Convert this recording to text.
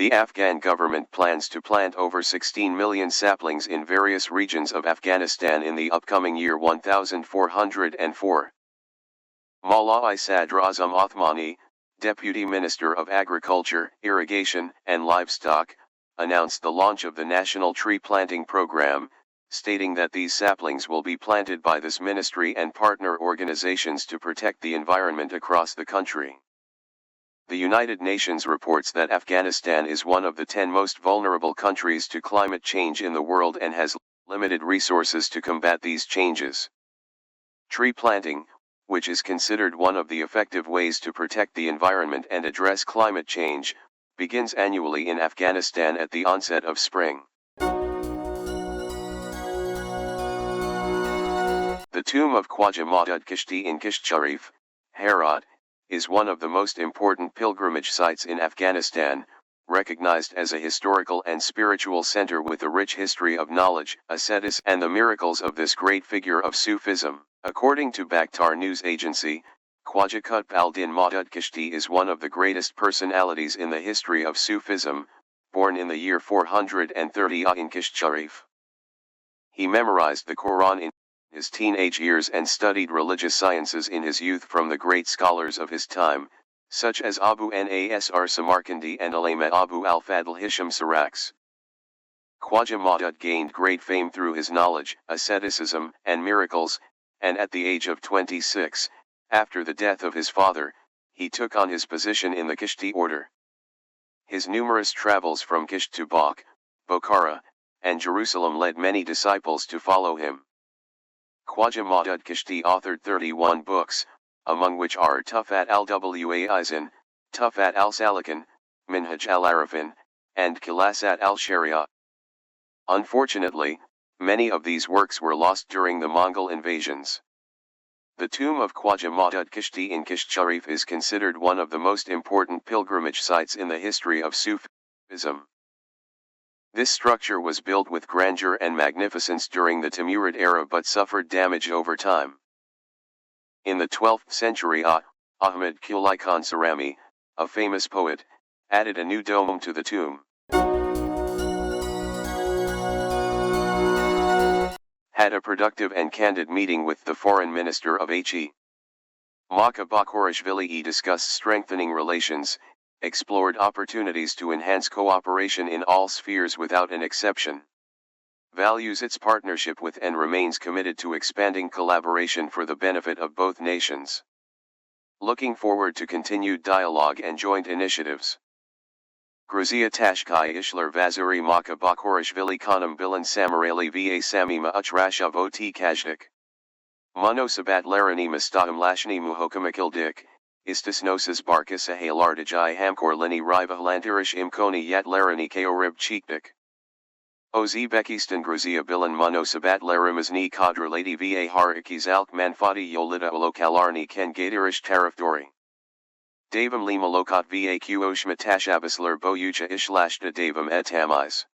The Afghan government plans to plant over 16 million saplings in various regions of Afghanistan in the upcoming year 1404. Maulai Sadr Azam Othmani, Deputy Minister of Agriculture, Irrigation, and Livestock, announced the launch of the National Tree Planting Program, stating that these saplings will be planted by this ministry and partner organizations to protect the environment across the country. The United Nations reports that Afghanistan is one of the 10 most vulnerable countries to climate change in the world and has limited resources to combat these changes. Tree planting, which is considered one of the effective ways to protect the environment and address climate change, begins annually in Afghanistan at the onset of spring. The tomb of Khwaja Maudud Kishti in Kisht Sharif, Herat, is one of the most important pilgrimage sites in Afghanistan, recognized as a historical and spiritual center with a rich history of knowledge, asceticism, and the miracles of this great figure of Sufism. According to Bakhtar news agency, Khwaja Qutb al-Din Maudud Kishti is one of the greatest personalities in the history of Sufism, born in the year 430 in Kisht Sharif. He memorized the Quran in his teenage years and studied religious sciences in his youth from the great scholars of his time, such as Abu Nasr Samarkandi and Allama Abu al-Fadl Hisham Sarax. Khwaja Maudud gained great fame through his knowledge, asceticism, and miracles, and at the age of 26, after the death of his father, he took on his position in the Kishti order. His numerous travels from Kisht to Balkh, Bokhara, and Jerusalem led many disciples to follow him. Khwaja Maudud Kishti authored 31 books, among which are Tufat al-Waizan, Tufat al-Salikin, Minhaj al-Arifin, and Khalasat al-Sharia. Unfortunately, many of these works were lost during the Mongol invasions. The tomb of Khwaja Maudud Kishti in Kisht Sharif is considered one of the most important pilgrimage sites in the history of Sufism. This structure was built with grandeur and magnificence during the Timurid era but suffered damage over time. In the 12th century, Ahmad Quli Khan Sarami, a famous poet, added a new dome to the tomb. Had a productive and candid meeting with the foreign minister of He. Maka Bakhorishvili discussed strengthening relations, explored opportunities to enhance cooperation in all spheres without an exception, values its partnership with and remains committed to expanding collaboration for the benefit of both nations. Looking forward to continued dialogue and joint initiatives. Gruzia Tashkai Ishlar Vaziri Maka Bakhorishvili Khanam Bilan Samarali Va Samima Uchrashav Ot Kajdik. Monosabat Larani Mustaham Lashni Muhokamakildik. Istisnosis Barkis Ahalardajai Hamkorlini Rivahlandirish Imkoni Yat Larani Kaorib Chikdik. Ozbekistan Gruzia Bilan Monosabat Larimazny Kadralati Va Harikizalk Manfati Yolita Olokalarni Ken Gadirish Tarifdori. Davam Lima Lokat Va Kuoshma Tashabaslar Boyucha Ishlashta Davam Etamiz.